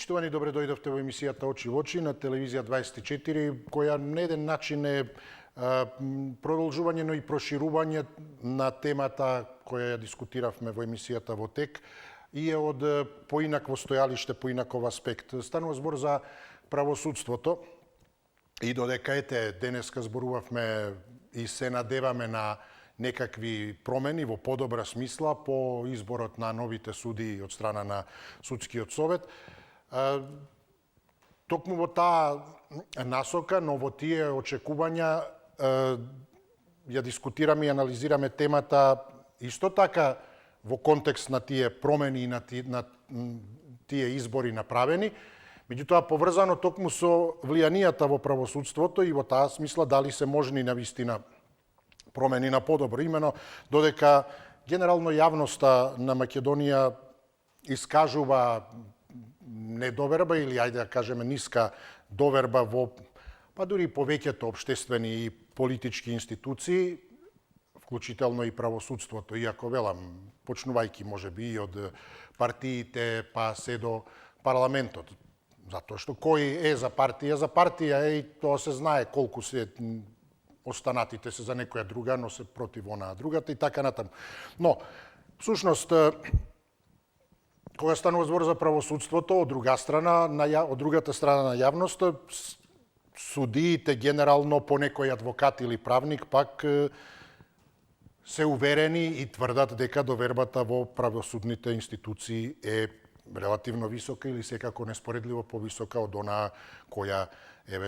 Почитувани, добре дојдовте во емисијата Очи во очи на телевизија 24, која на еден начин е продолжување, но и проширување на темата која ја дискутиравме во емисијата во ТЕК и е од поинакво стојалиште, поинаков аспект. Станува збор за правосудството и додека денеска зборувавме и се надеваме на некакви промени во подобра смисла по изборот на новите судии од страна на Судскиот совет. Токму во таа насока, но во тие очекувања ја дискутираме и анализираме темата исто така во контекст на тие промени и на тие избори направени, меѓутоа поврзано токму со влијанијата во правосудството и во таа смисла дали се можни навистина промени на подобро. Имено додека генерално јавноста на Македонија искажува недоверба или ајде да кажеме ниска доверба во дури повеќето општествени и политички институции, вклучително и правосудството, иако велам, почнувајќи можеби и од партиите па се до парламентот. Затоа што кој е за партија и тоа се знае колку се останатите се за некоја друга, но се против онаа другата и така натаму. Но, всушност, кога станува збор за правосудството, од другата страна на јавноста, судиите генерално по некој адвокат или правник пак се уверени и тврдат дека довербата во правосудните институции е релативно висока или секако неспоредливо повисока од онаа која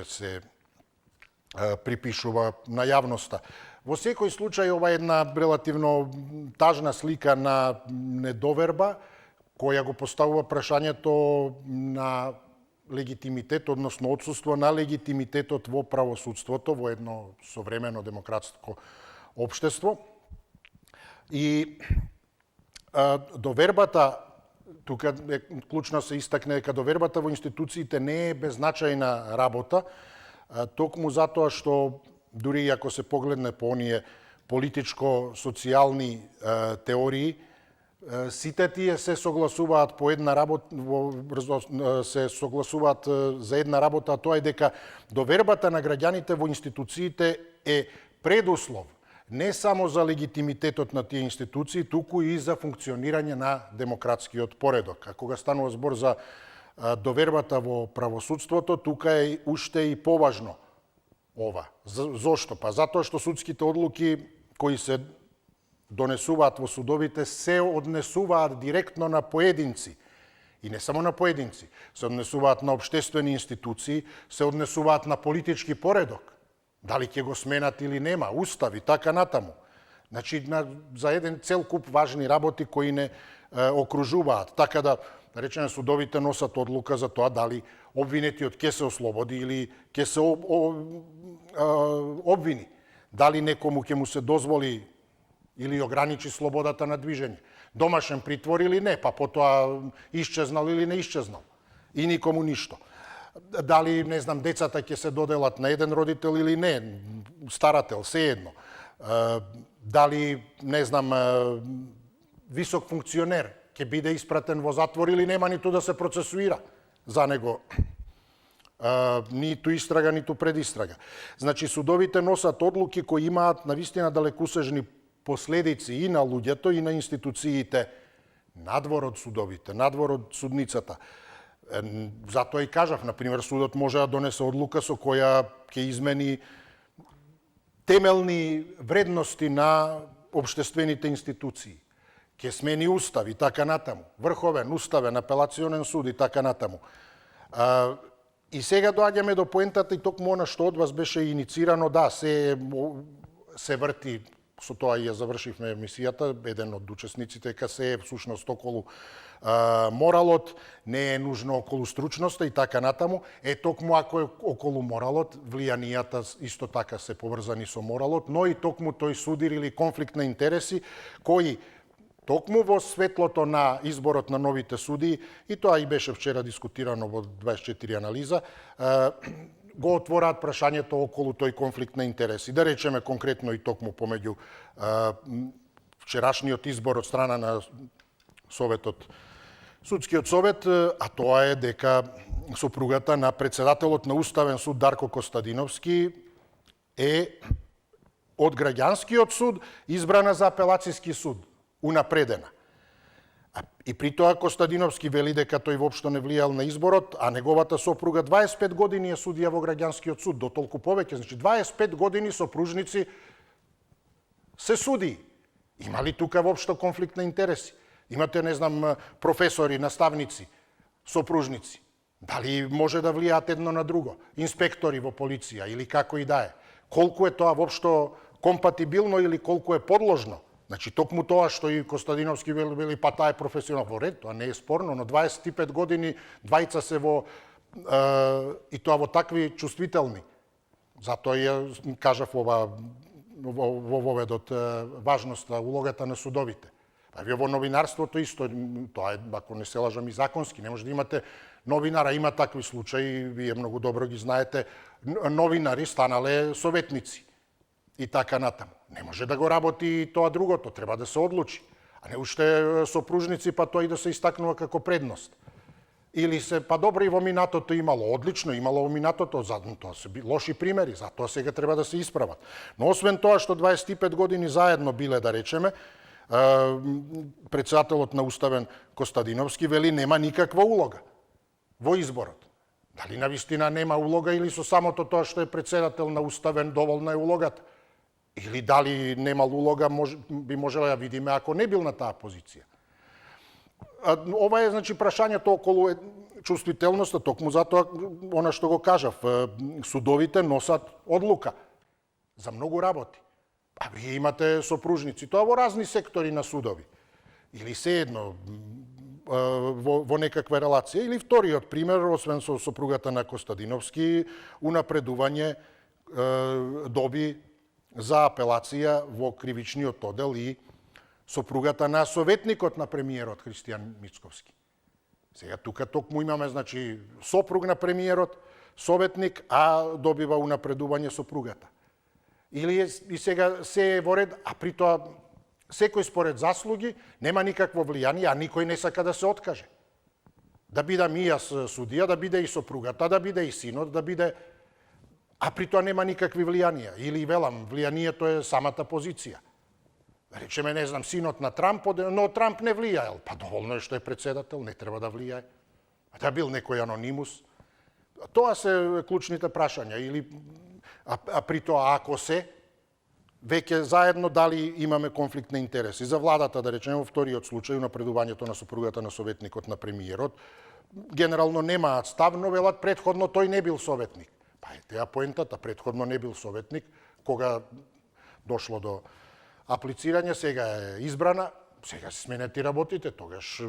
се припишува на јавноста. Во секој случај ова е една релативно тажна слика на недоверба која го поставува прашањето на легитимитет, односно отсуство на легитимитетот во правосудството во едно современо демократско општество. И довербата, тука е клучно се истакне дека довербата во институциите не е беззначајна работа, токму затоа што дури ако се погледне по оние политичко-социјални теории, сите тие се согласуваат по една работа, се согласуваат за една работа, а тоа е дека довербата на граѓаните во институциите е предуслов не само за легитимитетот на тие институции, туку и за функционирање на демократскиот поредок. А кога станува збор за довербата во правосудството, тука е уште и поважно ова. Зошто? Па затоа што судските одлуки кои се донесуваат во судовите се однесуваат директно на поединци. И не само на поединци. Се однесуваат на општествени институции, се однесуваат на политички поредок. Дали ќе го сменат или нема, устав и така натаму. Значи, за еден цел куп важни работи кои не окружуваат. Така да речеме, судовите носат одлука за тоа дали обвинетиот ќе се ослободи или ќе се обвини. Дали некому ќе му се дозволи или ограничи слободата на движење. Домашен притвор или не, па потоа исчезнал или не исчезнал. И никому ништо. Дали, не знам, децата ќе се доделат на еден родител или не, старател, сеедно. Дали, не знам, висок функционер ќе биде испратен во затвор или нема ниту да се процесуира за него. Ниту истрага, ниту предистрага. Значи, судовите носат одлуки кои имаат навистина далекусежни последици и на луѓето и на институциите надвор од судовите, надвор од судницата. Затоа и кажав, например, судот може да донесе одлука со која ќе измени темелни вредности на општествените институции. Ќе смени устав и така натаму. Врховен, уставен, апелационен суд и така натаму. И сега доаѓаме до поентата и токму она што од вас беше иницирано, да, се врти, со тоа и ја завршивме емисијата, еден од учесниците, дека се е всушност околу моралот, не е нужно околу стручноста и така натаму. Токму ако е околу моралот, влијанијата исто така се поврзани со моралот, но и токму тој судир или конфликт на интереси, кои токму во светлото на изборот на новите судии, и тоа и беше вчера дискутирано во 24 анализа, го отвораат прашањето околу тој конфликт на интереси. Да речеме конкретно и токму помеѓу вчерашниот избор од страна на Советот Судскиот совет, а тоа е дека сопругата на председателот на Уставен суд Дарко Костадиновски е од граѓанскиот суд избрана за апелацијски суд, унапредена. И при тоа Костадиновски вели дека тој воопшто не влијал на изборот, а неговата сопруга 25 години е судија во граѓанскиот суд, до толку повеќе, значи 25 години сопружници се суди. Има ли тука воопшто конфликт на интереси? Имате, не знам, професори, наставници, сопружници. Дали може да влијаат едно на друго? Инспектори во полиција или како и да е. Колку е тоа воопшто компатибилно или колку е подложно? Значи, токму тоа што и Костадиновски вели, па таа е професионал. Во ред, тоа не е спорно, но 25 години двајца се во и тоа во такви чувствителни. Затоа ја кажав во воведот важноста, улогата на судовите. А вие во новинарството исто, тоа е, ако не се лажам, и законски. Не може да имате новинара, има такви случаи, вие многу добро ги знаете, новинари станале советници и така натаму. Не може да го работи тоа другото, треба да се одлучи. А не уште сопружници, па тоа и да се истакнува како предност. Или се, па добро, и во минатото имало, одлично имало во минатото, тоа се лоши примери, затоа сега треба да се исправат. Но освен тоа што 25 години заедно биле, да речеме, председателот на Уставен Костадиновски вели нема никаква улога во изборот. Дали навистина нема улога или со самото тоа што е председател на Уставен доволна е улогата? Или дали немал улога, би можело да видиме ако не бил на таа позиција. Ова е, значи, прашањето околу чувствителноста, токму затоа, она што го кажав, судовите носат одлука за многу работи. А вие имате сопружници, тоа во разни сектори на судови. Или се едно во некаква релација. Или вториот пример, освен со сопругата на Костадиновски, унапредување доби за апелација во кривичниот оддел и сопругата на советникот на премиерот Христијан Мицковски. Сега тука токму имаме, значи, сопруг на премиерот, советник, а добива унапредување сопругата. Или и сега се е во ред, а при тоа секој според заслуги нема никакво влијание, а никој не сака да се откаже. Да бидам и јас судија, да биде и сопругата, да биде и синот, да биде... А при тоа нема никакви влијанија. Или велам, влијанието е самата позиција. Да речеме, не знам, синот на Трамп, но Трамп не влијаел. Па доволно е што е председател, не треба да влијае. А да бил некој анонимус. Тоа се клучните прашања. Или, а при тоа, ако се, веќе заедно дали имаме конфликт на интереси. За владата, да речеме, во вториот случај, напредувањето на сопругата на советникот на премиерот, генерално немаат став, но велат предходно тој не бил советник. Па е теа поентата, предходно не бил советник, кога дошло до аплицирање, сега е избрана, сега се сменет и работите, тогаш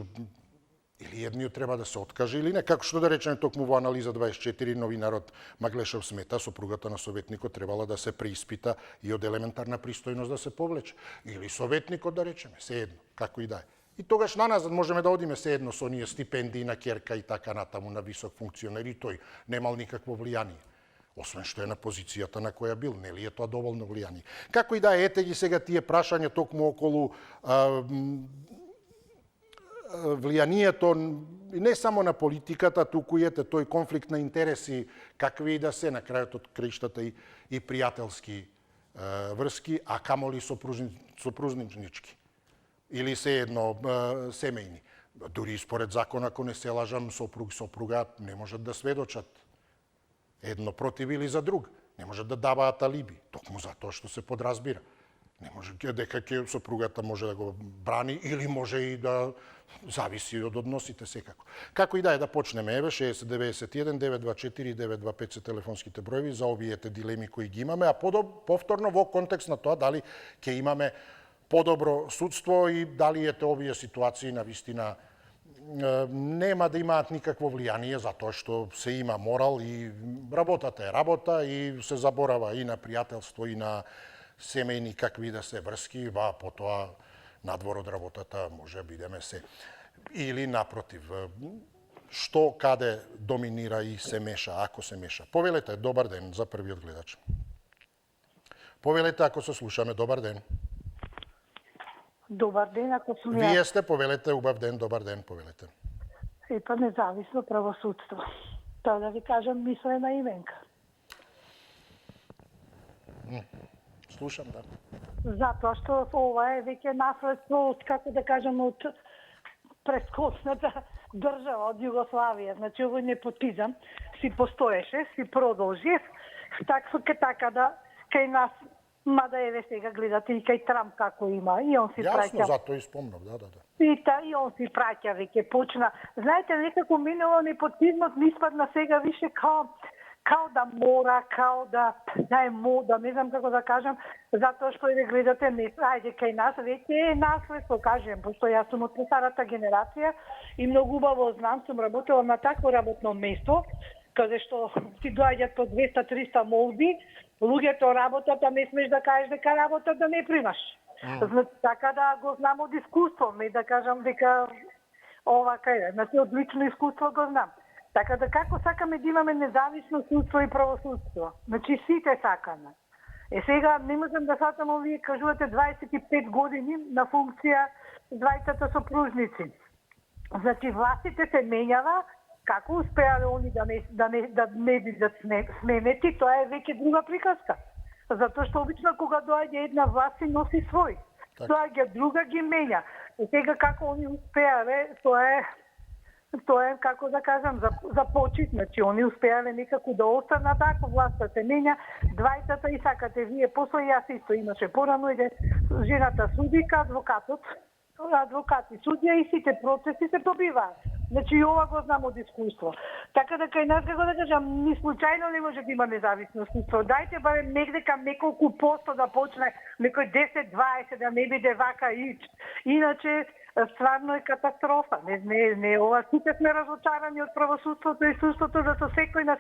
или едниот треба да се откаже или не. Како што да речеме, токму во анализа 24 новинарот Маглешев смета, сопругата на советникот требала да се преиспита и од елементарна пристојност да се повлече. Или советникот, да речеме, се едно, како и да е. И тогаш наназад можеме да одиме се едно со оние стипендии на ќерка и така натаму на висок функционер, и тој немал никакво влијание. Освен што е на позицијата на која бил, нели е тоа доволно влијание. Како и да е, ете ги сега тие прашања токму околу влијанието не само на политиката, туку и ете тој конфликт на интереси, какви и да се на крајот од краиштата и пријателски врски, а камоли сопружнички или се едно семејни. Дури според закон, ако не се лажам, сопруг и сопруга не можат да сведочат едно против или за друг. Не можат да даваат алиби, токму затоа што се подразбира. Не може дека ќе сопругата може да го брани или може и да зависи од односите секако. Како и да е, да почнеме, еве 6091 924 925 се телефонските броеви за овиете дилеми кои ги имаме, а повторно во контекст на тоа дали ќе имаме подобро судство и дали ете овие ситуации на вистина нема да имаат никакво влијание, затоа што се има морал и работата е работа и се заборава и на пријателство и на семејни какви да се врски, ба потоа надвор од работата може бидеме се. Или напротив, што каде доминира и се меша, ако се меша. Повелете, добар ден за првиот гледач. Повелете, ако се слушаме, добар ден. Добар ден, ако сум ја. Вие сте, повелете, убав ден, добар ден, повелете. И па независно правосудство. Тоа да ви кажам мислена именка. Слушам, да. Затоа што ова е веќе наследство од, како да кажам, од претходната држава, од Југославија. Значи, овој непотизам си постоеше, си продолжи, така да кај нас, мада еве сега гледате и кај Трамп како има, и он си праќа. Јасно, затоа и спомнав, да. И он си праќа веќе почна. Знаете, некако минало непотизмот ми испадна сега више као да мора, као да е мода, не знам како да кажам, затоа што еве гледате, ајде кај нас веќе е наследство, кажем, пошто јас сум од старата генерација и многу убаво знам, сум работела на такво работно место, каде што ти доаѓаат по 200-300 молби, луѓето работат, а не смеш да кажеш дека работат да не примаш. Значи, така да го знам од искуство, не да кажам дека ова кај, значи од лично искуство го знам. Така да како сакаме да имаме независно судство и правосудство? Значи сите сакаме. Сега не можам да сватам, овие кажувате 25 години на функција двајцата сопружници. Значи властите се менјава, како успеале они да не бидат сменети, тоа е веќе друга приказка. Затоа што обично кога доаѓа една власт си носи свој. Доаѓа друга ги менја. И сега како они успеале, тоа е како да кажам за почит, значи они успеале некако да останат, ако власта се менја, двајцата и сакате вие, после јас исто имаше порано иде жената судика, адвокат и судија и сите процеси се добиваат. Значи и ова го знам од искуство. Така да кај нас, како да кажам, ни случајно не може да има независно судство. Дајте барем негде кам неколку посто да почне, некој 10-20 да не биде вака ич. Иначе стварно е катастрофа. Не ова, сите сме разочарани од правосудството и судството, зато секој на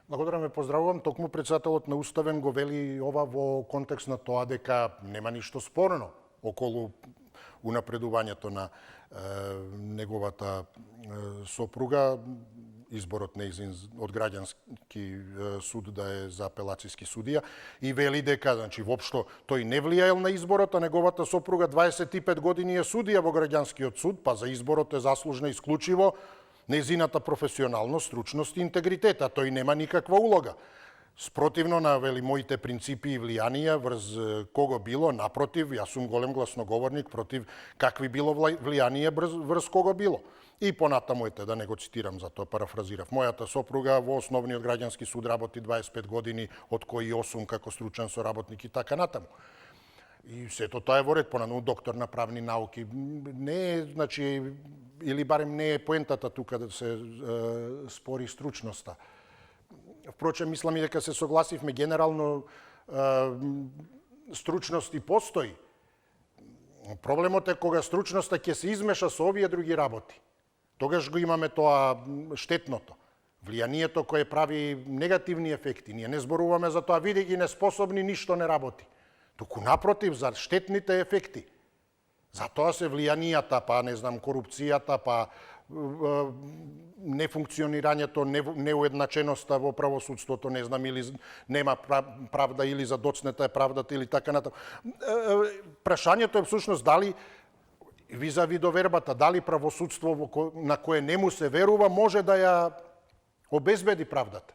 Благодарам, ме поздравувам. Токму председателот на Уставен го вели ова во контекст на тоа дека нема ништо спорно околу унапредувањето на неговата сопруга, изборот нејзин од граѓански суд да е за апелацијски судија, и вели дека, значи, воопшто тој не влијаел на изборот, а неговата сопруга 25 години е судија во граѓанскиот суд, па за изборот е заслужна исклучиво нејзината професионалност, стручност и интегритет, а тој нема никаква улога. Спротивно на, вели, моите принципи и влијанија врз кого било, напротив, јас сум голем гласноговорник против какви било влијание врз кого било. И понатаму ете, да не го цитирам, затоа парафразирав. Мојата сопруга во Основниот граѓански суд работи 25 години, од кои 8 како стручен соработник и така натаму. И сето тоа е во ред, понатаму доктор на правни науки. Не е, значи, или барем не е поентата тука да се спори стручноста. Впрочем, мислам и дека се согласивме генерално, стручност и постои. Проблемот е кога стручноста ќе се измеша со овие други работи. Тогаш го имаме тоа штетното. Влијанието кое прави негативни ефекти. Ние не зборуваме за тоа, види ги неспособни, ништо не работи. Туку напротив, за штетните ефекти. Затоа се влијанијата, па не знам, корупцијата, па нефункционирањето, неуедначеноста во правосудството, не знам, или нема правда, или задоцнета е правдата, или така натаму. Прашањето е всушност дали визави довербата, дали правосудство на кое не му се верува може да ја обезбеди правдата.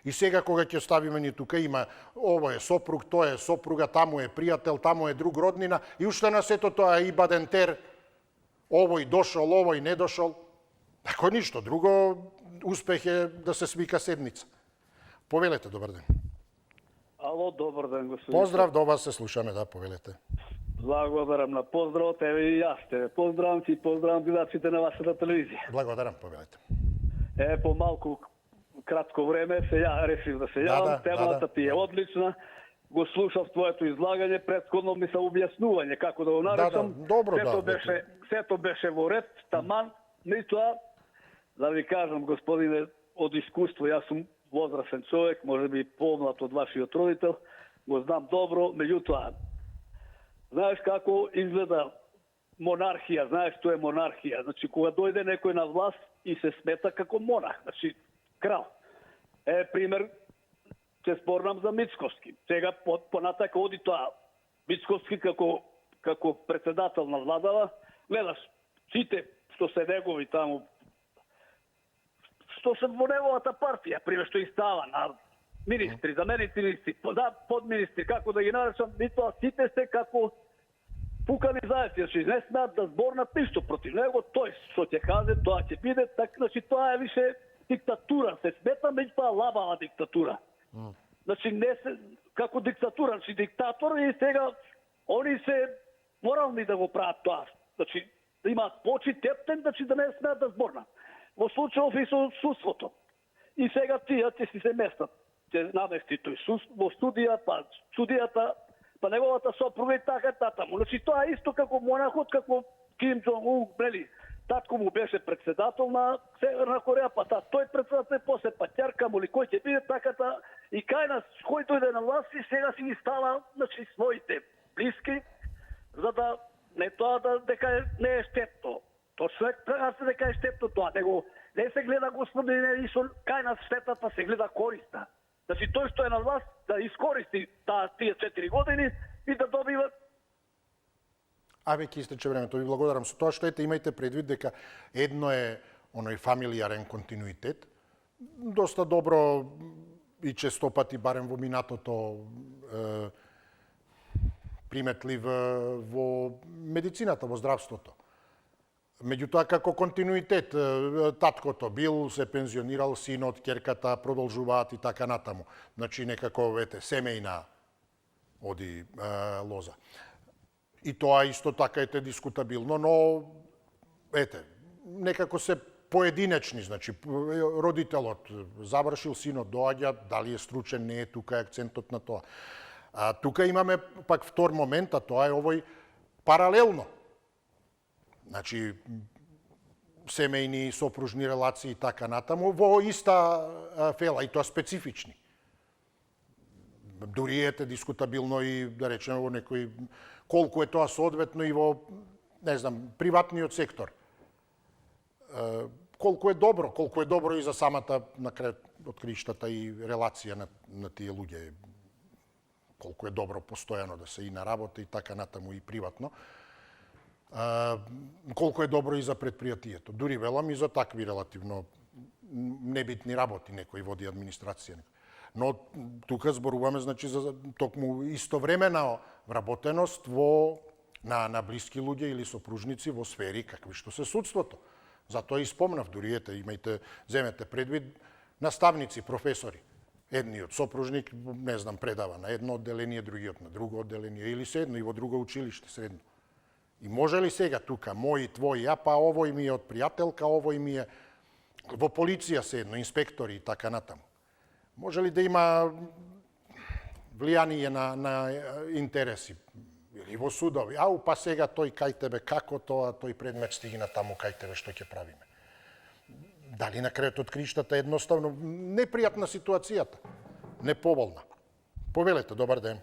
И сега кога ќе ставиме ни тука има ово е сопруг, тоа е сопруга, таму е пријател, таму е друг роднина и уште на сето тоа и бадентер, овој дошол, овој не дошол. Тако ништо друго, успех е да се свика седница. Повелете, добар ден. Ало, добар ден, господин. Поздрав, до вас се слушаме, да, повелете. Благодарам на поздравот, еве и јас те поздравам и поздравам гледачите на вашата телевизија. Благодарам, повелете. По малку кратко време се решив да се јавам, темата ти е одлична. Го слушав твоето излагање, претходно ми се објаснување како да го наречам. Добро, сето беше во ред, таман, меѓутоа да ви кажам, господине, од искуство, јас сум возрастен човек, можеби помлад од вашиот родител, го знам добро, меѓутоа знаеш како изгледа монархија, знаеш што е монархија. Значи, кога дојде некој на власт и се смета како монарх, значи, крал. Пример, се спорнам за Мицкоски. Сега понатака оди тоа. Мицкоски како председател на владава, гледаш, сите што се негови таму, што се во неговата партија, пример што и става на министри, заменици министри, подминистри, како да ги наречам, нитоа сите се како пукани заедници, значи не смеат да зборнат ништо против него, тој што ќе каже, тоа ќе биде, така, значи тоа е више диктатура, се смета меѓутоа лабава диктатура. Значи не се како диктатура, значи диктатор и сега они се морални да го прават тоа. Значи да имаат почит тептен, значи да не смеат да зборнат. Во случајов и со судството. И сега тие ќе си се местат. Ќе намести тој во студија, па судијата, па неговата сопруга и така татаму. Значи тоа е исто како монахот, како Ким Джон Ун, нели? Татко му беше председател на Северна Кореја, па тој председател, после па ќерка му ли кој ќе биде таката и кај нас кој дојде на власт и сега си ги става, значи своите блиски, за да не тоа да дека не е штетно. Точно е дека е штетно тоа, него не се гледа господине Исун, кај нас штетата се гледа користа. Значи тој што е на власт да искористи тие 4 години и да добива. Веќе истече времето, ви благодарам. Со тоа што имајте предвид дека едно е оној фамилијарен континуитет, доста добро и честопати, барем во минатото, приметлив во медицината, во здравството. Меѓутоа, како континуитет, таткото бил, се пензионирал, синот, ќерката продолжуваат и така натаму. Значи, некако, семејна оди лоза. И тоа исто така дискутабилно, но, некако се поединечни, значи, родителот завршил, синот доаѓа, дали е стручен, не е, тука е акцентот на тоа. А тука имаме пак втор момент, а тоа е овој паралелно. Значи, семејни, сопружни релации и така натаму, во иста фела, и тоа специфични. Дури е дискутабилно и, да речеме, во некој, колку е тоа соодветно и во, не знам, приватниот сектор. Колку е добро и за самата, на крај од краиштата, и релација на тие луѓе. Колку е добро постојано да се и на работа и така натаму и приватно. Колку е добро и за предпријатието. Дури велам и за такви релативно небитни работи некои води администрација. Но тука зборуваме, значи, за токму истовремена вработеност на блиски луѓе или сопружници во сфери какви што се судството. Затоа и спомнав, дури земете предвид наставници, професори. Едниот сопружник, не знам, предава на едно одделение, другиот на друго одделение, или седно и во друго училиште средно. И може ли сега тука, мој, твој, па овој ми е од пријателка, овој ми е во полиција седно, инспектори и така натаму. Може ли да има влијание на интереси? Или во судови? Па сега тој кај тебе, како тоа, тој предмет стигна таму кај тебе, што ќе правиме? Дали на крајот од криштата едноставно непријатна ситуацијата, неповолна. Повелете, добар ден.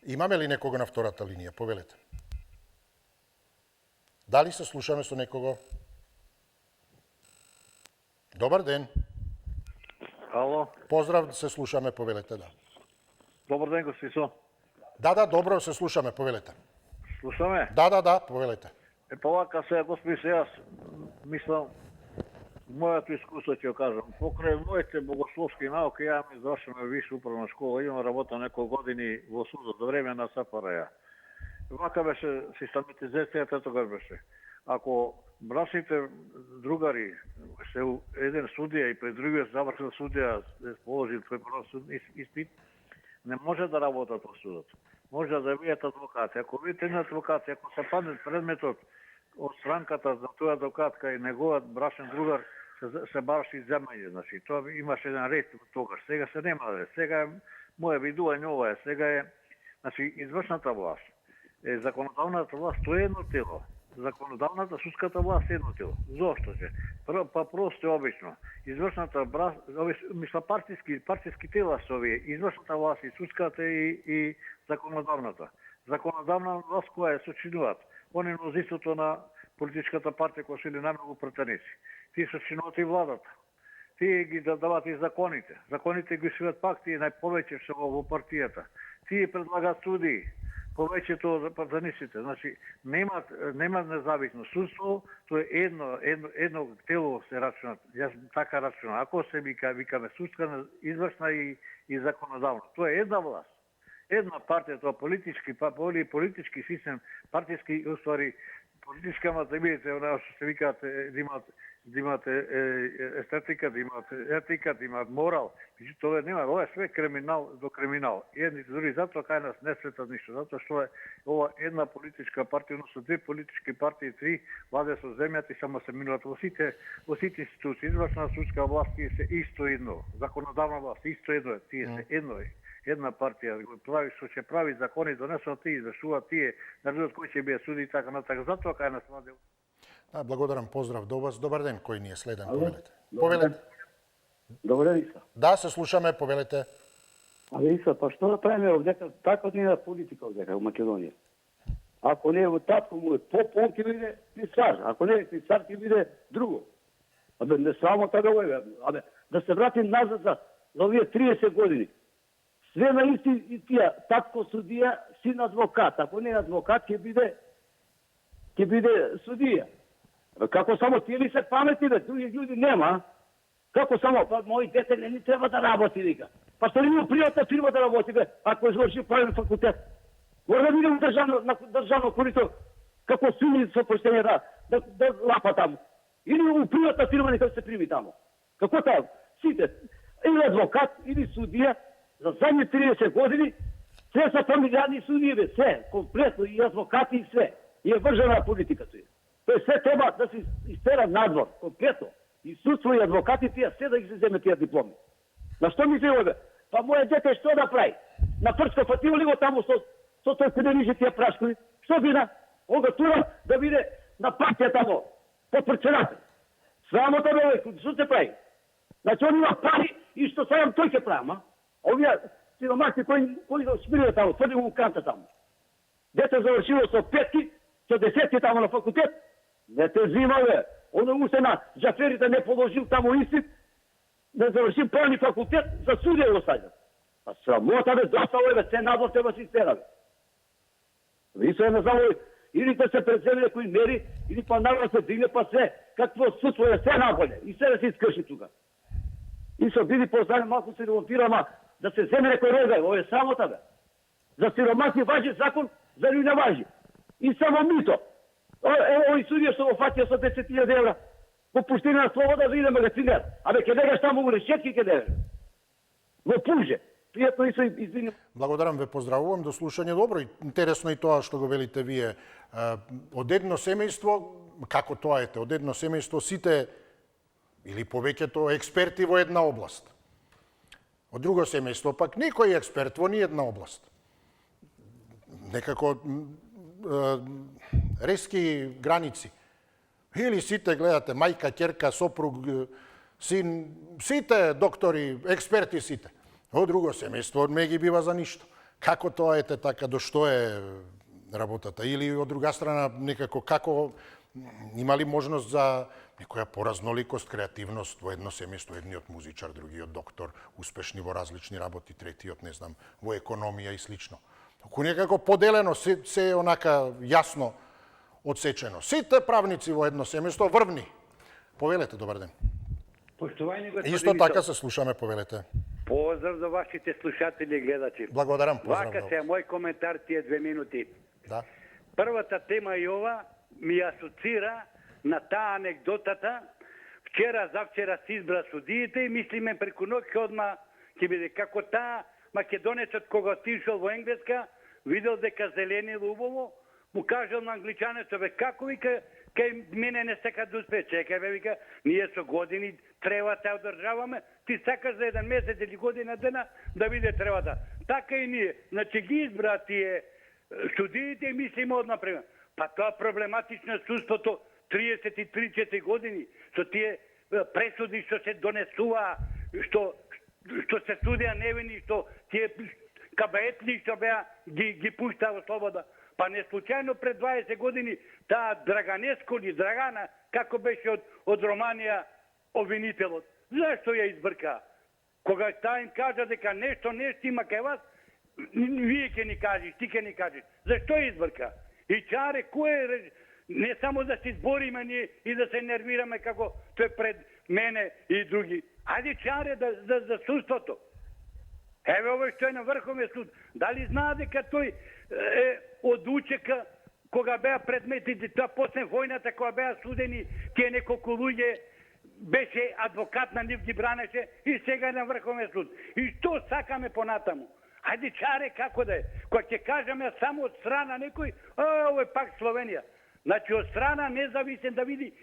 Имаме ли некого на втората линија? Повелете. Дали се слушаме со некого? Добар ден. Ало. Поздрав, се слушаме, повелете, да. Добар ден, госписо. Да, добро, се слушаме, повелете. Слушаме? Да, повелете. Па вака се, госписо, јас мислам, моето искуство ќе кажам. Покрај моите богословски науки, ја ми завршиме висша управна школа, имам работа неколку години во судот за време на СФРЈ. Вака беше систематизацијата тогаш беше. Ако брачните другари се еден судија и пред другиот завршил судија, положил тој испит, не може да работат во судот. Може да бидат адвокати. Ако видите на адвокати, ако се падне предметот од странката за тој адвокатка и неговиот брачен другар, се барши земање. Значи, тоа имаше еден ред тогаш. Сега се нема ред. Сега моје видување ова е. Сега е, значи, извршната власт. Законодавната власт, тоа е едно тело. Законодавната, судската власт е едно тело. Зошто се? Па просто обично. Извршната власт, мисла партиски тела се овие. Извршната власт и судската и законодавната. Законодавна власт која е сочинуваат. Они мнозинството на политичката партија која се или најмногу претеници. Тие сочинуваат и владата. Тие ги дадават и законите. Законите ги усвојат пак тие најповеќе што во партијата. Тие предлагаат судии. повеќето западничите. Значи, нема независно судство, тоа е едно тело се рачуна. Јас така рачунам. Ако се викаме судска, извршна и законодавна. Тоа е една власт. Една партија, тоа политички систем, партиски уствари, политичка математика, она што се викаат, да имате естетика, да имате етика, да имат морал. Меѓу тоа нема, ова е све криминал до криминал. Едни дури затоа кај нас не светат ништо, затоа што е ова една политичка партија, односно две политички партии, три владе со земјата и само се минуваат во сите институции, извршна судска власт тие се исто едно, законодавна власт исто едно, тие се едно е. Една партија го прави што ќе прави закони, донесува тие, извршува тие, народот кој ќе биде суди и така натака. Затоа кај нас владе. Да, благодарам, поздрав до вас. Добар ден, кој ни е следен, повелете. Повелете. Добар ден, Иса. Да, се слушаме, повелете. Але Иса, па што да правиме овдека, така не е политика овдека во Македонија. Ако не е во татко му е поп, он ќе биде писар. Ако не е писар, ќе биде друго. Абе, не само така е. Абе, да се вратим назад за овие 30 години. Све на исти тие, татко судија, син адвокат. Ако не е адвокат, ќе биде судија. Како само тие ли се паметни, бе, други луѓе нема. Како само, па мој дете не ни треба да работи, вика. Па што ли ми пријатна фирма да работи, бе, ако е завршил правен факултет. Мора да биде на државно корито, како суми со поштење да лапа таму. Или у пријатна фирма нека се прими таму. Како таа? Сите, или адвокат, или судија, за задни 30 години, се са фамилијани судија, бе, се, комплетно, и адвокати, и све. И е вржана политиката. Тој се треба да се истера надвор, комплетно. И судство и адвокати тие се да ги се земе тие дипломи. На што мисли овде? Па моје дете што да прави? На прчка фативо ли го таму со тој каде ниже тие прашкови? Што бина? Он го тура да биде на партија таму, под прчената. Само тоа бе, што се прави? Значи он има пари и што сам тој ќе прави, ма? Овие сиромашни кои го смириле таму, тврди му канта таму. Дете завршило со 5, со 10 таму на факултет, не те зима, бе. Оно уште на Джаферите не положил таму инстит, не завршил правни факултет, за судија го саѓа. А срамота, бе, доставо, бе, се надвор треба се истера, бе. И се не знам, или да се преземе некои мери, или па народ се дигне, па се, какво судство е се наполе, и се да се искрши тука. И се биди познане, малко се ремонтира, да се земе некој рога, ова е срамота, бе. За сиромаси важи закон, за нив не важи. И само мито. Овој судија што го фатија со 10.000 евра, го пуштили на слобода да иде магазинер. Абе, ке дегаш таму у решетки, ке дегаш. Во пуже. Пријатно и се извиним. Благодарам, ве поздравувам, до слушање. Добро, интересно и тоа што го велите вие. Од едно семејство, како тоа ете, од едно семејство сите или повеќето експерти во една област. Од друго семејство пак никој експерт во ни една област. Некако резки граници. Или сите гледате мајка, ќерка, сопруг, син, сите доктори, експерти сите. Од друго семејство од ме ги бива за ништо. Како тоа ете така, до што е работата? Или од друга страна некако како имали можност за некоја поразноликост, креативност во едно семејство, едниот музичар, другиот доктор, успешни во различни работи, третиот, не знам, во економија и слично. Току некако поделено, се онака јасно одсечено. Сите правници во едно семејство врвни. Повелете, добар ден. Поштување господин Исто така се слушаме, повелете. Поздрав до вашите слушатели и гледачи. Благодарам, поздрав. Вака се мој коментар тие 2 минути. Да. Првата тема и ова ми асоцира на таа анекдотата. Вчера, завчера се избра судиите и мислиме преку ноќ одма ќе биде како таа македонецот кога отишол во Енглеска, видел дека зеленило убаво, му кажал на англичанецот, бе, како вика, кај мене не сака да успее, чекај, бе, вика, ние со години треба да одржаваме, ти сакаш за 1 месец или година дена да биде требата. Така и ние. Значи ги избра тие судиите и мислиме однапред. Па тоа проблематично судството 33-4 години со тие пресуди што се донесува, што се судија невини, што тие кабаетли што беа ги пушта во слобода. Па не случајно пред 20 години таа Драганеско или Драгана, како беше од Романија обвинителот. Зашто ја избрка? Кога таа им кажа дека нешто има кај вас, Вие ќе ни кажеш, ти ќе ни кажеш. Зашто избрка? И Чаре, кој не само да се избориме ние и да се нервираме како тој пред мене и други. Ајде Чаре за судството. Еве овој што е на Врховен суд. Дали знае дека тој од учека кога беа предметите, тоа после војната кога беа судени тие неколку луѓе, беше адвокат на нив, ги бранеше и сега е на Врховен суд. И што сакаме понатаму? Ајде Чаре како да е. Кога ќе кажеме само од страна некој, ово е пак Словенија. Значи од страна независен да види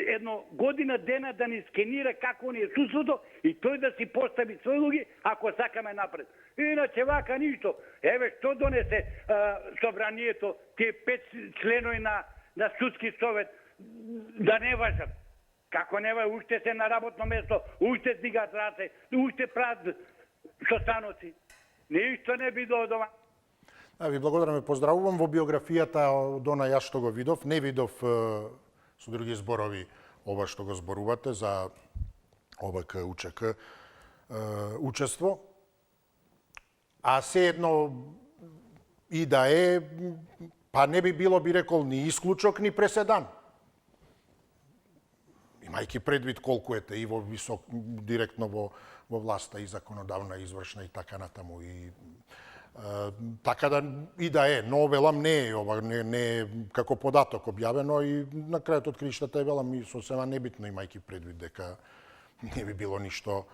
едно година дена да ни скенира како ни е судството и тој да си постави свој луѓе ако сакаме напред. Иначе вака ништо. Еве што донесе собранието, тие 5 членови на судски совет да не важат. Како не важат, уште се на работно место, уште дигат раце, уште прават состаноци. Ништо не би дома. Ви благодарам и поздравувам. Во биографијата од она јас што го видов, не видов со други зборови ова што го зборувате за ОВК УЧК учество. А се едно и да е, па не би било, би рекол, ни исклучок, ни преседан. Имајќи предвид колку ете и во висок, директно во власта и законодавна, извршна и така натаму. Така да е, но велам не е ова, не е како податок објавено и на крајот од криштата е велам и сосема небитно, имајќи предвид дека не би било ништо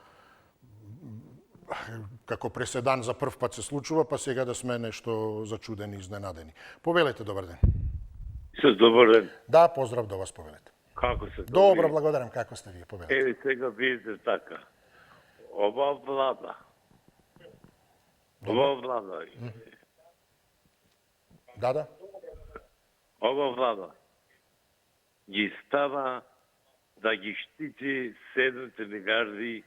како преседан за прв пат се случува, па сега да сме нешто зачудени и изненадени. Повелете, добар ден. Добар ден. Да, поздрав до вас, повелете. Како се? Добро, благодарам. Како сте вие? Повелете. Еве сега видите така. Ова влада. Да. Ова влада ги става да ги штити 7 милиарди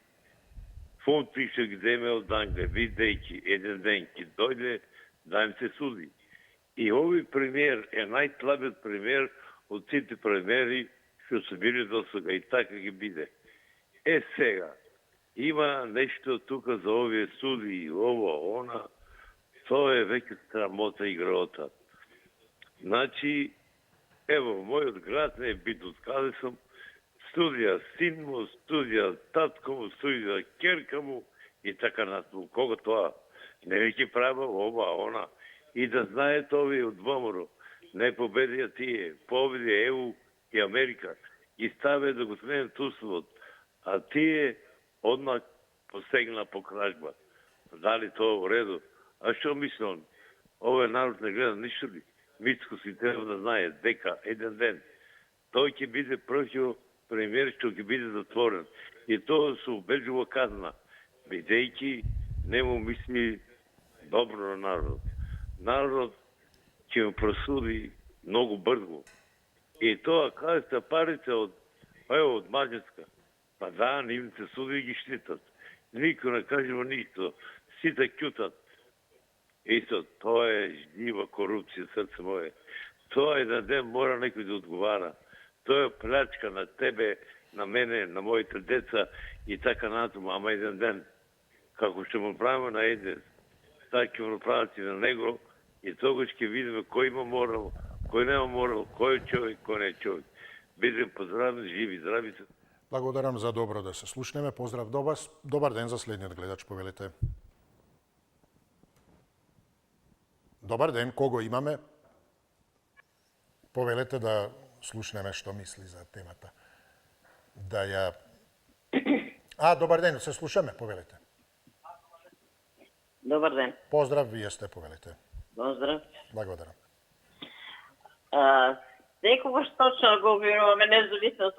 фунти што ги земе од Англија, видејќи еден ден ќе дојде да им се суди. И овој премиер е најслабиот премиер од сите премиери што се били до сега и така ги биде. Сега, има нешто тука за овие суди, ово, она, тоа е веќе срамота и грота. Значи, ево, мојот град не е битно каде сум, студија син му, студија татко му, студија керка му и така натаму. Кога тоа? Не веќе права ова, она. И да знаете овие од ВМРО, не победија тие, победи ЕУ и Америка. И ставе да го сменат уставот, а тие одмак посегна по кражба. Дали тоа во реду? А што мислам? Овој народ не гледа ништо ли? Мицко си треба да знае дека еден ден тој ќе биде првиот премиер што ќе биде затворен. И тоа се убежува казна, бидејќи не му мисли добро на народ. Народ ќе му просуди многу брзо. И тоа каде се парите од Маđarска. Па да, нивните суди ги штитат. Никој не кажува ништо. Сите ќутат. Ето, тоа е жнива корупција, срце моје. Тоа еден ден мора некој да одговара. Тоа е плячка на тебе, на мене, на моите деца и така натаму. Ама еден ден, како што му правиме на еден, така ќе му прават и на него и тогаш ќе видиме кој има морал, кој нема морал, кој е човек, кој не е човек. Бидем поздравени, живи, здрави се. Благодарам за добро да се слушнеме. Поздрав до вас. Добар ден за следниот гледач, повелете. Добар ден, кого имаме? Повелете да слушнеме што мисли за темата. Да ја... добар ден, се слушаме, повелете. Добар ден. Поздрав, вие сте, повелете. Поздрав. Благодарам. Секогаш точно го обвинуваме независност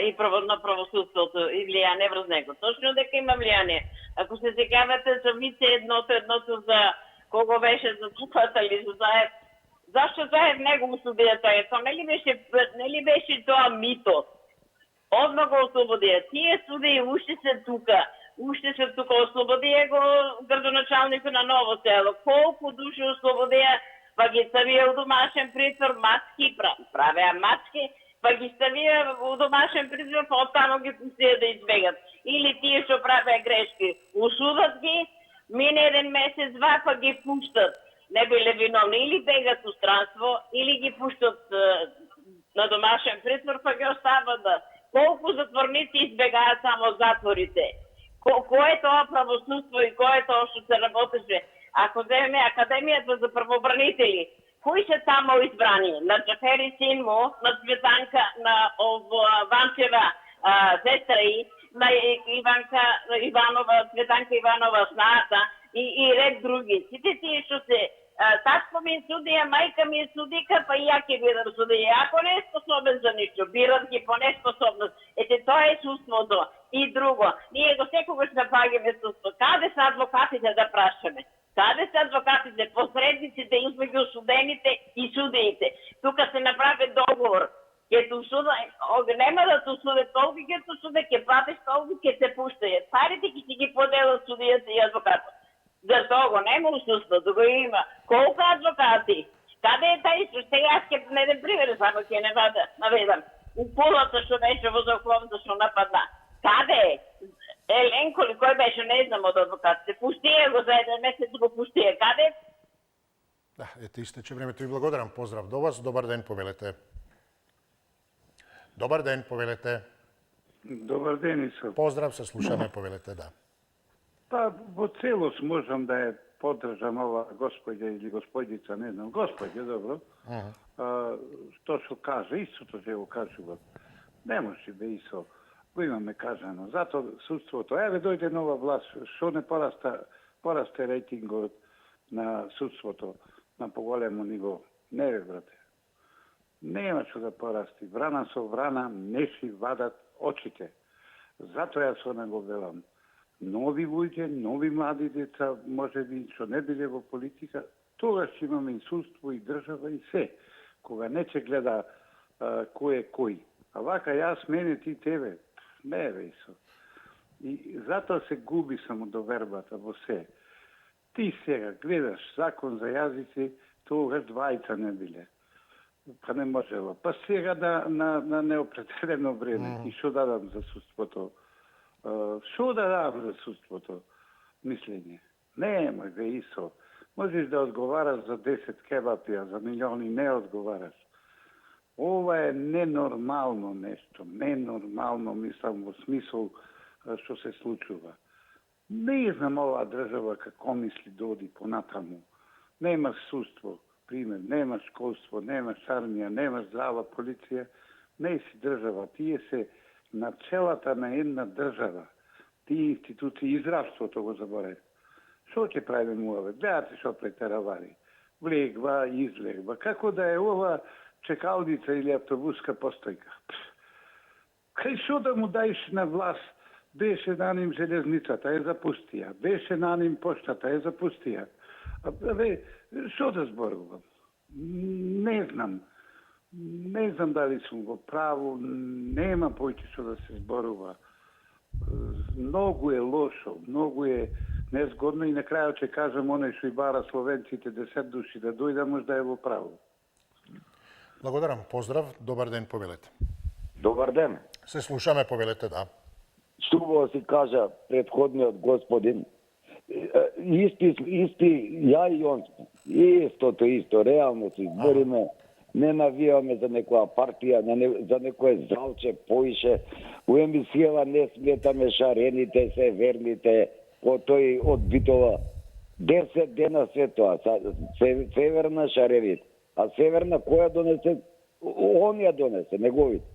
и на правосудството и влијание врз него. Точно дека има влијание. Ако се сеќавате за Вице едното за кого беше за Цуката или за Заев, зашто Заев него осудијата е? То не ли беше тоа мито? Одма го ослободија. Тие суди уште се тука. Ослободија го градоначалникот на Ново село. Колку души ослободија? Па ги ставија у домашен притвор, мацки, правеа мацки, па ги ставија у домашен притвор, па оттамо ги пустија да избегат. Или тие што правеа грешки, усудат ги, Мине еден месец, два, па ги пуштат. Не биле виновни. Или бегат у странство, или ги пуштат на домашен притвор, па ги остават да... Колку затворници избегаат само затворите? Кој е тоа правосудство и кој е тоа што се работеше? Ако земеме Академијата за правобранители, кои се тамо избрани? На Джафери син му, на Цветанка, на Ванчева сестра и на Иванка Иванова, Цветанка Иванова снаата и ред други. Сите тие што се татко ми е судија, мајка ми е судика, па и ја ќе бидам судија. Ако не е способен за ништо, бират ги по неспособност. Ете, тоа е суството. И друго, ние го секогаш напагаме суство. Каде се адвокатите да прашаме? Каде се адвокатите, посредниците измеѓу судените и судиите? Тука се направи договор. Ке ту суда, нема да ту суде толку, ке ту суде, ке платиш толку, ке се пуштаје. Парите ке си ги поделат судијата и адвокатот. За тоа го нема усуство, да го има. Колку адвокати? Каде е тај што сега аз ке еден пример само ќе не наведам. У полата што беше во Закловната што нападна. Каде е? Еленко ли кој беше, не знам од адвокатите. Пуштија го за еден месец го пуштија. Каде? Да, ете истече времето и благодарам. Поздрав до вас. Добар ден, повелете. Добар ден, повелете. Добар ден, Исо. Поздрав, се слушаме, повелете, да. Па, во целост можам да ја поддржам ова господја или господица, не знам, господја, добро. Што што кажа, истото ќе го кажува. Не може бе, Исо. Го имаме кажано. Зато судството, еве дојде нова власт, што не порасте рейтингот на судството на поголемо ниво. Не бе, брате. Нема што да порасти. Врана со врана не си вадат очите. Зато јас со него велам. Нови луѓе, нови млади деца, може би, што не биле во политика, тогаш ќе имаме и судство, и држава, и се. Кога не ќе гледа кој е кој. А вака јас, мене, ти, тебе. Не, бе, Исо. И затоа се губи само довербата во се. Ти сега гледаш закон за јазици, тогаш двајца не биле. Па не можело. Па сега на неопределено време. И што дадам за судството? Што да дадам за судството? Мислење. Не, мој бе, Исо. Можеш да одговараш за 10 кебапи, а за милиони не одговараш. Ова е ненормално нешто. Ненормално, мислам, во смисол што се случува. Не знам оваа држава како мисли да оди понатаму. Нема судство, пример, нема школство, нема армија, нема здрава полиција. Не си држава. Тие се начелата на една држава. Тие институции, здравството го заборев. Што ќе правиме муаве? Гледате што претеравари. Влегва, излегва. Како да е ова чекалница или автобуска постојка? Кај што да му даиш на власт? Беше на ним железницата, ја запустија. Беше на ним поштата, ја запустија. Што да зборувам? Не знам. Не знам дали сум го право, нема поќе што да се зборува. Многу е лошо, многу е незгодно и на крајот ќе кажам оној што и бара словенците 10 души да дојда, може да е во право. Благодарам. Поздрав. Добар ден, повелете. Добар ден. Се слушаме, повелете, да. Штубово си кажа предходниот господин. Исти, ја и он, исто, реално си збориме, не навиваме за некоја партија, за некој залче, поише. У емисијава не сметаме шарените, северните, од тој од Битола. 10 дена се тоа, северна шарените. А северна која донесе? Он ја донесе, неговите.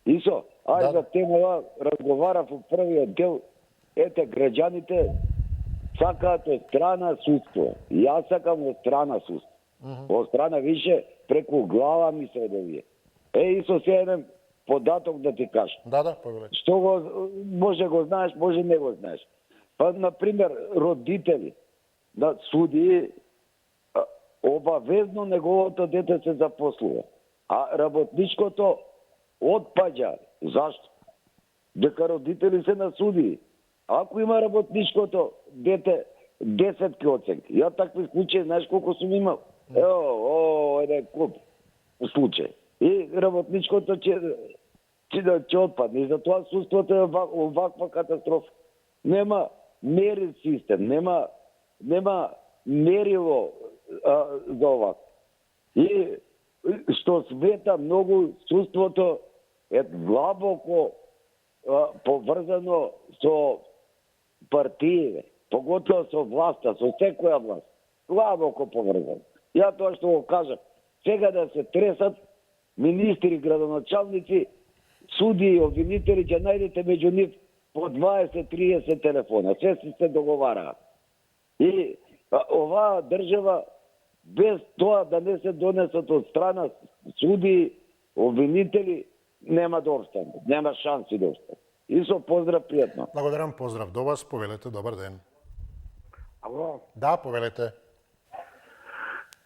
Исо, за темава разговарав во првиот дел, ете, граѓаните сакаат од страна судство. Јас сакам од страна судство. Од страна више, преку глава ми се одевие. Исо, се еден податок да ти кажам. Да, повелете. Што го, може го знаеш, може не го знаеш. Па, например, родители на судии, обавезно неговото дете се запослува. А работничкото отпаѓа. Зашто? Дека родители се на судии. Ако има работничкото дете 10 оценки. Ја такви случаи, знаеш колку сум имал? Еден куп случај. И работничкото ќе отпадне. И затоа судството е оваква катастрофа. Нема мерил систем, нема мерило за ова. И што смета многу суството е длабоко поврзано со партиите, поготово со власта, со секоја власт. Длабоко поврзано. Ја тоа што го кажам, сега да се тресат министри, градоначалници, суди и обвинители, ќе најдете меѓу нив по 20-30 телефона. Се се договараат. И оваа држава, без тоа да не се донесат од страна суди, обвинители, нема да обстане. Нема шанси да обстане. И со поздрав, пријатно. Благодарам, поздрав до вас. Повелете, добар ден. Ало? Да, повелете.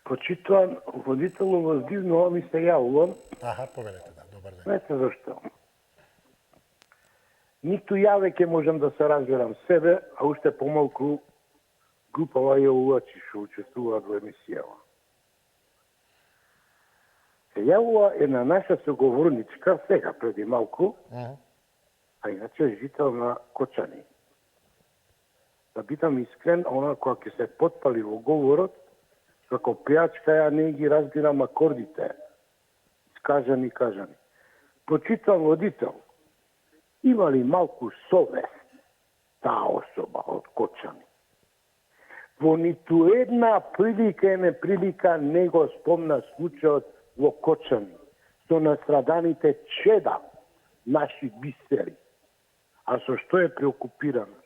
Почитуван водително воздивно, ова ми се јавувам. Аха, повелете, да, добар ден. Знаете зашто? Ниту ја веќе можам да се разберам себе, а уште помалку групава јавувачи што учествуваат во емисијава. Се јавува една наша соговорничка сега преди малку, а иначе жител на Кочани. Да бидам искрен, она која ќе се потпали во говорот, како пејачка ја не ги разбирам акордите. Искажани, кажани. Почитуван водител, има ли малку совест таа особа од Кочани? Во ниту една прилика и неприлика не го спомна случајот во Кочани со настраданите чеда наши бисери. А со што е преокупирана?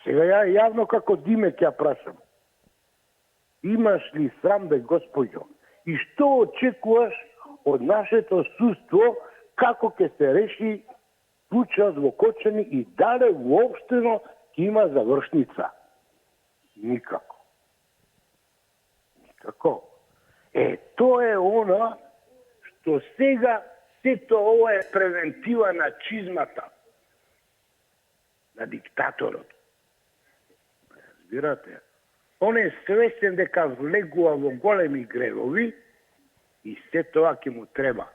Сега ја јавно како Димек ја прашам. Имаш ли срам, бе, господјо? И што очекуваш од нашето судство, како ќе се реши случајот во Кочани и дали воопштено ќе има завршница? Никако. Никако. Тоа е она што сега сето ова е превентива на чизмата, на диктаторот. Разбирате? Он е свесен дека влегува во големи гревови и се тоа ќе му треба.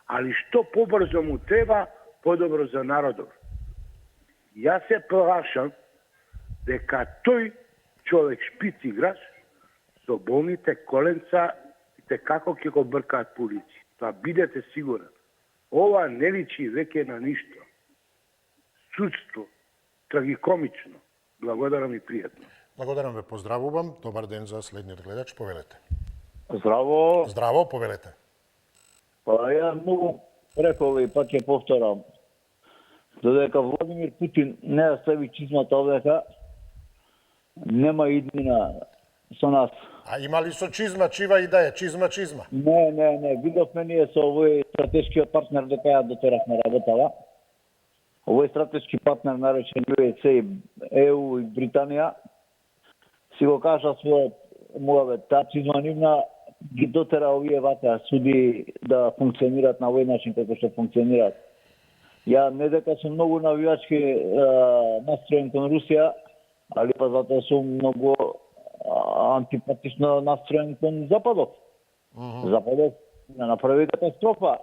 Али што побрзо му треба, подобро за народот. Јас се плашам дека тој човек шпиц играч со болните коленца и како ќе го бркаат полиција. Тоа бидете сигурен. Ова не личи веќе на ништо. Судство, трагикомично. Благодарам и пријатно. Благодарам ве, поздравувам. Добар ден за следниот гледач, повелете. Здраво. Здраво, повелете. Па ја многу рекол и пак ќе повторам. Додека Владимир Путин не ја стави чизмата овдека, нема иднина со нас. А има ли со чизма, чива и да е, чизма? Не, видовме ние со овој стратешкиот партнер дека ја дотеравме работава. Овој стратешки партнер наречен USA и ЕУ и Британија си го кажа својот муавет, таа чизма нивна ги дотера овие вака суди да функционираат на овој начин како што функционираат. Ја не дека сум многу навивачки настроен кон Русија, али па затоа сум многу антипатично настроен кон Западот. Западот направи катастрофа.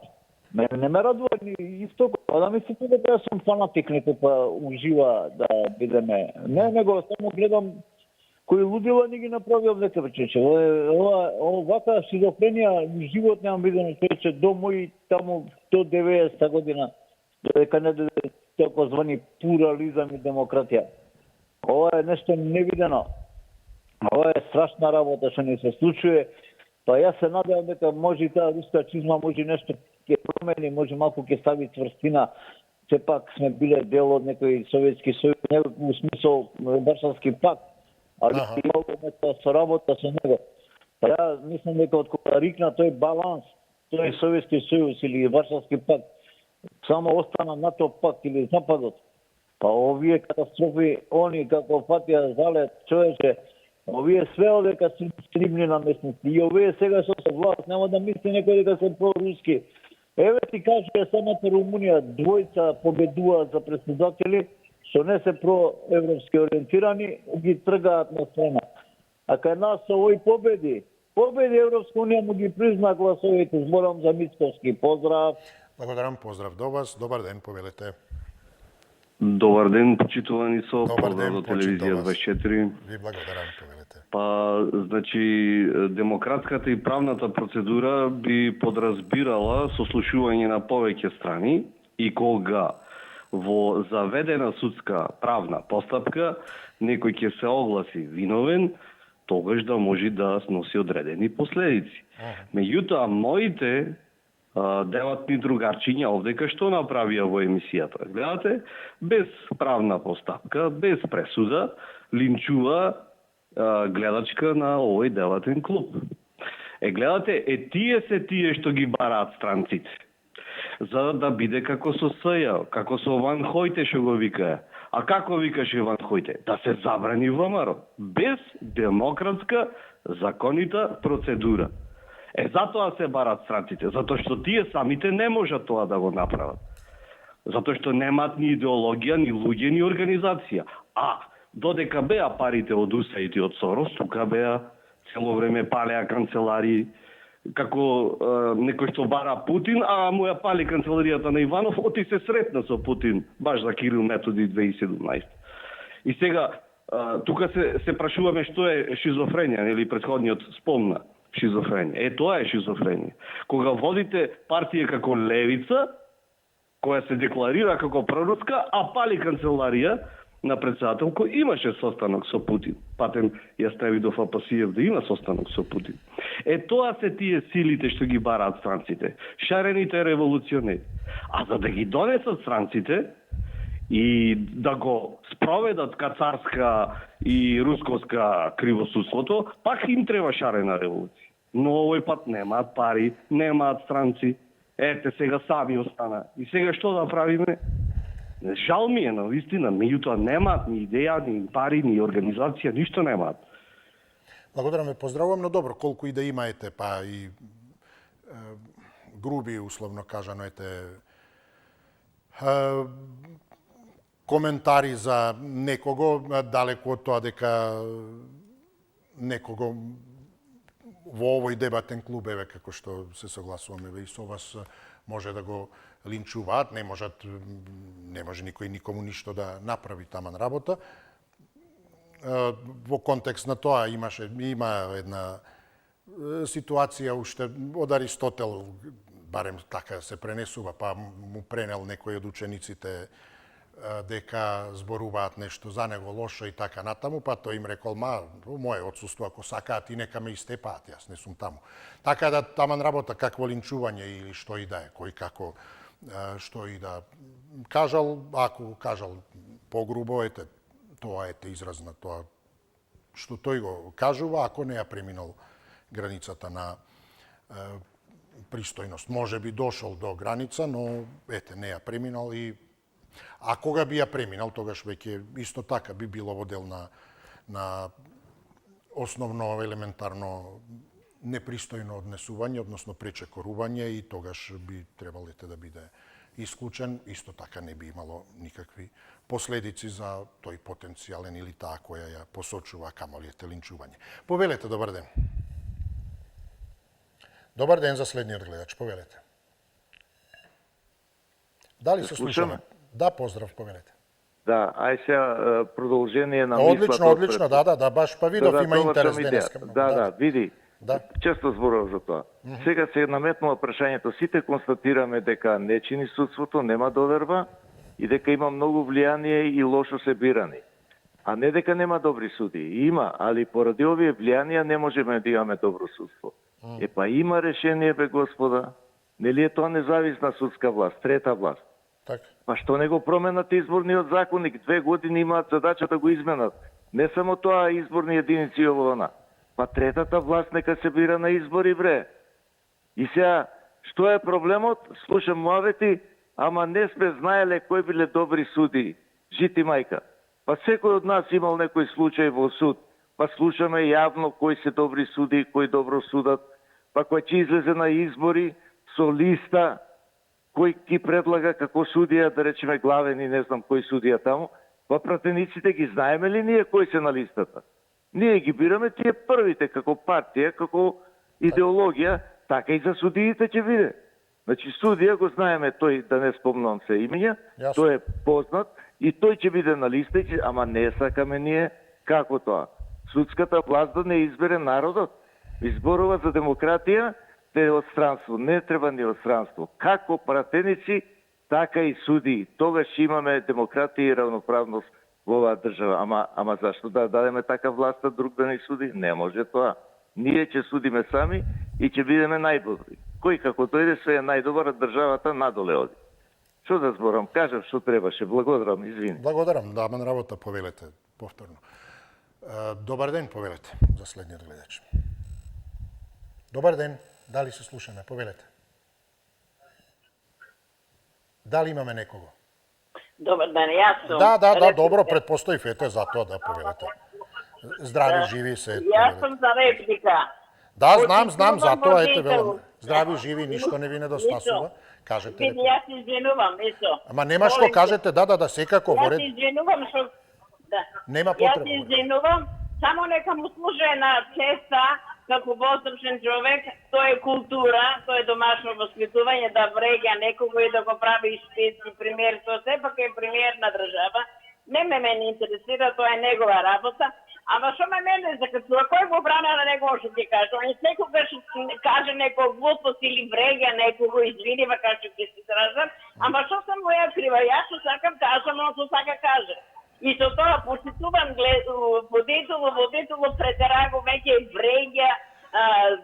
Не ме радува ни истокот, па да мислите дека сум фанатик некој па ужива да бидеме. Не го само гледам кои лудила ни ги направи овдека вече. Овака шизофренија живот немам видено човече до мој таму до 90-та година, додека не дојде толку звани плурализам и демократија. Ова е нешто невидено. Ова е страшна работа што ни се случува. Па јас се надевам дека може таа руска чизма, може нешто ќе промени, може малку ќе стави цврстина. Сепак сме биле дел од некој Советски сојуз, не во смисол Варшавски пакт, али имало со работа со него. Па ја мислам дека од кога рикна тој баланс, тој Советски сојуз или Варшавски пакт, само остана НАТО пакт или Западот. Па овие катастрофи, они како фатија залет човече, овие све одека се стрибни на местности. И овие сега што се власт, нема да мисли некој дека се проруски. Еве ти кажува самата Румунија, двојца победуваат за председатели, што не се проевропски ориентирани, ги тргаат на страна. А кај нас со овој победи Европска унија му ги призна гласовите. Зборам за Мицковски. Поздрав. Благодарам, поздрав до вас. Добар ден, повелете. Добар ден, почитувани со Добар поздрав ден, до телевизија почитувам вас. 24. Ви благодарам, повелете. Па, значи, демократската и правната процедура би подразбирала сослушување на повеќе страни и кога во заведена судска правна постапка некој ќе се огласи виновен, тогаш да може да сноси одредени последици. Меѓутоа, моите деватни другарчиња овдека што направија во емисијата? Гледате, без правна постапка, без пресуда, линчува гледачка на овој деватен клуб. Гледате, тие се тие што ги бараат странците. За да биде како со СЈ, како со Ван Хојте што го викае. А како викаше Ван Хојте? Да се забрани ВМРО. Без демократска, законита процедура. Затоа се барат странците, затоа што тие самите не можат тоа да го направат. Затоа што немаат ни идеологија, ни луѓе, ни организација. А додека беа парите од УСАИД и од Сорос, тука беа цело време палеа канцеларии, како некој што бара Путин, а му ја пали канцеларијата на Иванов, оти се сретна со Путин, баш за Кирил Методи 2017. И сега, тука се прашуваме што е шизофренија, нели претходниот спомна. Шизофренија. Тоа е шизофренија. Кога водите партија како левица, која се декларира како проруска, а пали канцеларија на председател кој имаше состанок со Путин. Патем ја стави до Фапасиев да има состанок со Путин. Тоа се тие силите што ги бараат странците. Шарените револуционери. А за да ги донесат странците и да го спроведат кацарска и русковска кривосудството, пак им треба шарена револуција. Но овој пат немаат пари, немаат странци. Сега сами остана. И сега што да правиме? Жал ми е, на вистина, меѓутоа немаат ни идеја, ни пари, ни организација, ништо немаат. Благодарам, ме поздравувам, но добро, колку и да имаете, па и груби, условно кажано, коментари за некого, далеку од тоа дека некого во овој дебатен клуб, еве како што се согласуваме и со вас, може да го линчуваат, не може никој никому ништо да направи таман работа. Во контекст на тоа има една ситуација уште од Аристотел, барем така се пренесува, па му пренел некој од учениците дека зборуваат нешто за него лошо и така натаму, па тој им рекол, во мое отсуство, ако сакаат и нека ме истепаат, јас не сум таму. Така да таман работа какво линчување или што и да е, кој како што и да кажал, ако кажал погрубо, тоа израз на тоа што тој го кажува, ако не ја преминал границата на пристојност. Може би дошол до граница, но не ја преминал и а кога би ја преминал, тогаш веќе исто така би било во дел на основно елементарно непристојно однесување, односно пречекорување и тогаш би требало да биде исклучен. Исто така не би имало никакви последици за тој потенцијален или таа која ја посочува, камоли линчување. Повелете, добар ден. Добар ден за следниот гледач, повелете. Дали се слушаме? Да, поздрав, повелете. Да, ај сега продолжение на мислата. Одлично, да, баш па видов има интерес денеска. Да, види. Често зборував за тоа. Сега се наметнува прашањето, сите констатираме дека не чини судството, нема доверба и дека има многу влијание и лошо се бирани. А не дека нема добри суди. Има, али поради овие влијанија не можеме да имаме добро судство. Па има решение, бе господа. Нели е тоа независна судска власт, трета власт? Па што не го променат изборниот законник? 2 години имаат задача да го изменат. Не само тоа, изборни единици и ово. Па третата власт нека се бира на избори, бре. И сега, што е проблемот? Слушам муавети, ама не сме знаеле кои биле добри суди. Жити мајка. Па секој од нас имал некој случај во суд. Па слушаме јавно кои се добри суди, кои добро судат. Па кој ќе излезе на избори со листа, кој ги предлага како судија, да речеме главен и не знам кој судија таму, па пратениците ги знаеме ли ние кои се на листата? Ние ги бираме тие првите како партија, како идеологија, така и за судиите ќе биде. Значи судија го знаеме, тој да не спомнам се имења, тој е познат И тој ќе биде на листа, ама не сакаме ние како тоа. Судската власт да не избере народот. Изборува за демократија, те одстранство. Не треба ни одстранство. Како пратеници, така и суди. Тогаш имаме демократија и равноправност во оваа држава. Ама зашто да дадеме така власта друг да ни суди? Не може тоа. Ние ќе судиме сами и ќе бидеме најдобри. Кој како дојде се е најдобар, државата надоле оди. Што да зборам? Кажав што требаше. Благодарам, извини. Благодарам, да, на работа повелете повторно. Добар ден, повелете за следниот гледач. Добар ден, дали се слушаме? Повелете. Дали имаме некого? Добар ден, јас сум. Да, добро, предпоставив, ете, за тоа да повелете. Здрави, живи се. Јас сум за реплика. Да, знам, затоа ете велам. Здрави, живи, ништо не ви недостасува. Кажете. Види, јас се извинувам, Исо. Ама нема што кажете, да, секако во ред. Јас се извинувам што да. Нема потреба. Јас се извинувам, само нека му служи на честа како возрашен човек, тоа е култура, тоа е домашно воспитување, да вреѓа некого и да го прави испитски пример, тоа сепак е пример на држава. Не ме интересира, тоа е негова работа. Ама што мене закачува, кој го брана на него што ќе каже? Он секогаш каже некој глупост или вреѓа некого, извини, како ќе се изразам, ама што сам го ја крива? Јас што сакам кажам, он што сака каже. И со тоа почитувам водителу претераго веќе вреѓа,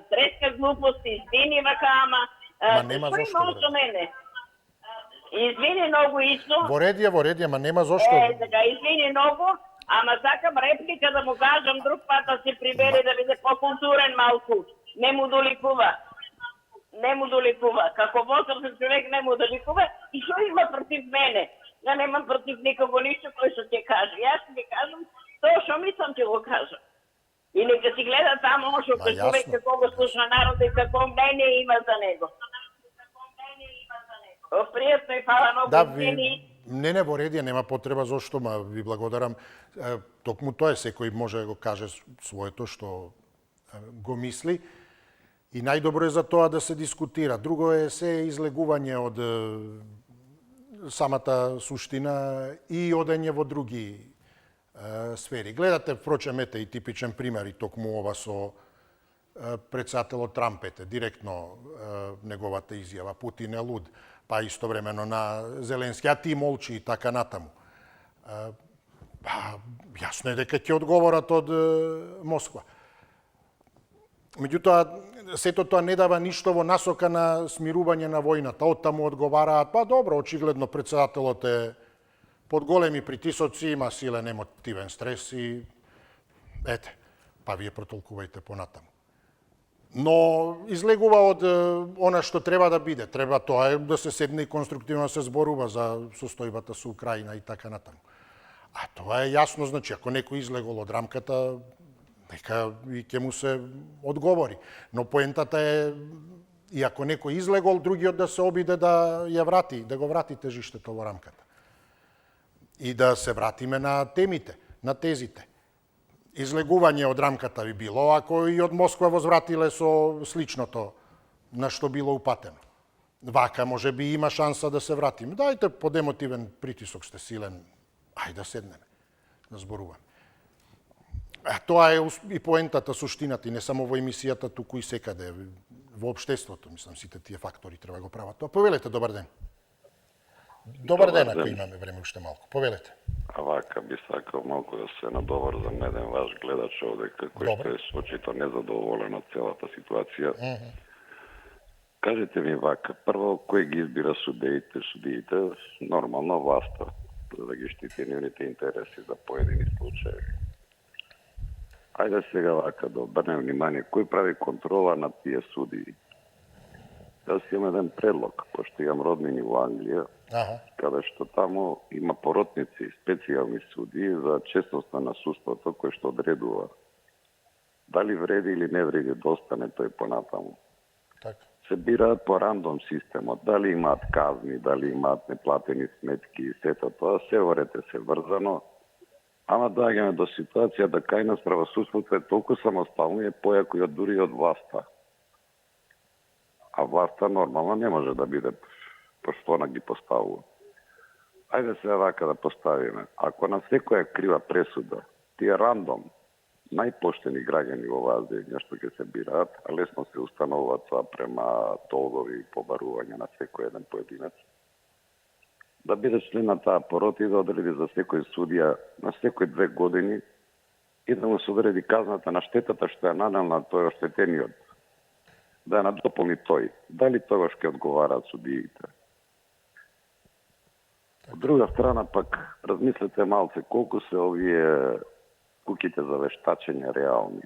треска глупости, извини, ама нема зошто. Мене. Извини многу Исо. Во редија, ма нема зошто. Така, извини многу. Ама сакам реплика да му кажам друг пат да се прибере да биде по-културен малку. Не му доликува. Како возрастен човек не му доликува. И што има против мене? Ja nemam protiv nikogo ništa koji što će kaže. Ja što ti kažem, to što mislim ti go kažem. I neka si gleda tamo što kad čovjek kako go sluša narod i kako mnenje ima za nego. Пријатно и фала многу. Да, не, во редија, нема потреба, зошто, ви благодарам. Токму тоа е, секој може да го каже своето што го мисли. И најдобро е за тоа да се дискутира. Друго е се излегување од самата суштина и одење во други сфери. Гледате, впрочем, ете и типичен пример и токму ова со председателот Трамп, директно неговата изјава, Путин е луд, па истовремено на Зеленски, а ти молчи и така натаму. Јасно е дека ќе одговорат од Москва. Меѓутоа, сето тоа не дава ништо во насока на смирување на војната. Оттаму одговараат, па добро, очигледно председателот е под големи притисоци, има силен емотивен стрес и ете, па вие протолкувајте понатаму. Но излегува од она што треба да биде. Треба тоа е да се седне и конструктивно се зборува за состојбата со Украина и така натаму. А тоа е јасно, значи, ако некој излегол од рамката, нека и ќе му се одговори. Но поентата е, и ако некој излегол, другиот да се обиде да ја врати, да го врати тежиштето во рамката. И да се вратиме на темите, на тезите. Излегување од рамката би било, ако и од Москва возвратиле со сличното на што било упатено. Вака може би има шанса да се вратиме. Дајте под емотивен притисок сте силен, ајде да седнеме, да зборуваме. Тоа е и поентата, суштината, и не само во емисијата, туку и секаде, во општеството, мислам, сите тие фактори треба го прават тоа. Повелете, добар ден. Добар ден, ако имаме време уште малку. Повелете. А вака би сакал малку да се надовар за еден ваш гледач овде, кој што е очито незадоволен од целата ситуација. Кажете ми вака, прво, кој ги избира судиите? Судиите, нормално, власта, да ги штити нивните интереси за поедини случаи. Ајде сега вака да обрнем внимание, кој прави контрола на тие судии? Јас имам еден предлог, пошто имам роднини во Англија, каде што таму има поротници, специјални судии за честноста на судството кој што одредува дали вреди или не вреди да остане тој понатаму. Се бираат по рандом системот, дали имаат казни, дали имаат неплатени сметки и сето тоа, се врете се врзано, ама доаѓаме до ситуација да кај нас правосудството е толку самостално и е појако и од дури од власта. А власта нормално не може да биде, пошто она ги поставува. Ајде сега вака да поставиме. Ако на секоја крива пресуда, тие рандом, најпоштени граѓани во оваа земја што ќе се бираат, а лесно се установуваат тоа према толгови и побарување на секој еден поединец, да биде член на таа порота и да одреди за секој судија на секој 2 години и да му се одреди казната на штетата што е нанел на тој оштетениот. Да ја надополни тој. Дали тогаш ќе одговараат судиите? Од друга страна пак, размислете малце колку се овие куќите за вештачење реални.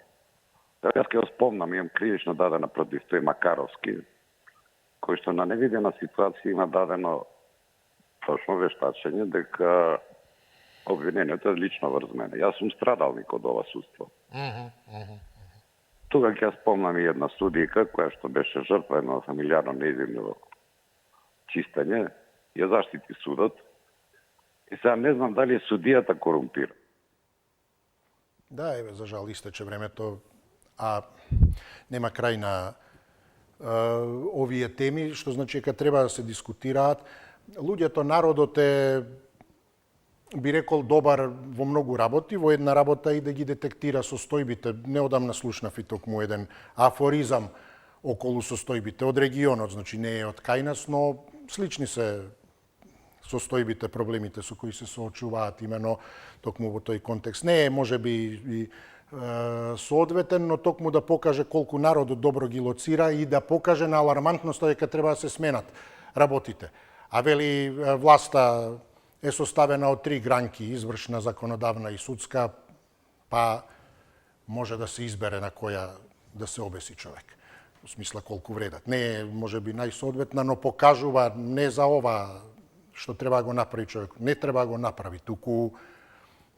Јас ќе го спомнам, имам кривично дадена против тој Макаровски, кој што на невидена ситуација има дадено точно вештачење дека обвинението е лично врз мене. Јас сум страдалник од ова судство. Тога ќе ја спомнам и една судика која што беше жртва едно фамилијарно неизвивно чистење, ја заштити судот и сега не знам дали е судијата корумпира. Да, еве, за жал истече времето, а нема крај на овие теми, што значи дека треба да се дискутираат. Луѓето, народот е, би рекол, добар во многу работи, во една работа и да ги детектира состојбите. Неодамна слушнав и токму еден афоризам околу состојбите од регионот, значи не е од кај нас, но слични се состојбите, проблемите со кои се соочуваат именно токму во тој контекст. Не е можеби и соодветен, но токму да покаже колку народот добро ги лоцира и да покаже на алармантноста дека треба да се сменат работите. А вели власта е составена од 3 гранки, извршна, законодавна и судска, па може да се избере на која да се обеси човек. Во смисла колку вредат. Не е можеби најсоодветна, но покажува не за ова што треба да го направи човек, не треба да го направи, туку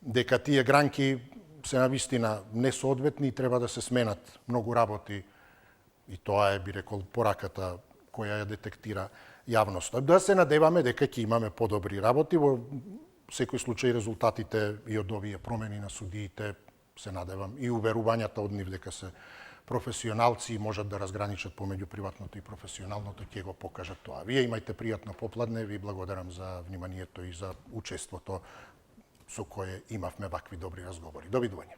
дека тие гранки се навистина несоодветни и треба да се сменат многу работи. И тоа е, би рекол, пораката која ја детектира јавноста. Да се надеваме дека ќе имаме подобри работи. Во секој случај резултатите и од овие промени на судиите, се надевам, и уверувањата од нив дека се професионалци и можат да разграничат помеѓу приватното и професионалното, ќе го покажат тоа. Вие имајте пријатно попладне, ви благодарам за вниманието и за учеството со кое имавме вакви добри разговори. Довидување.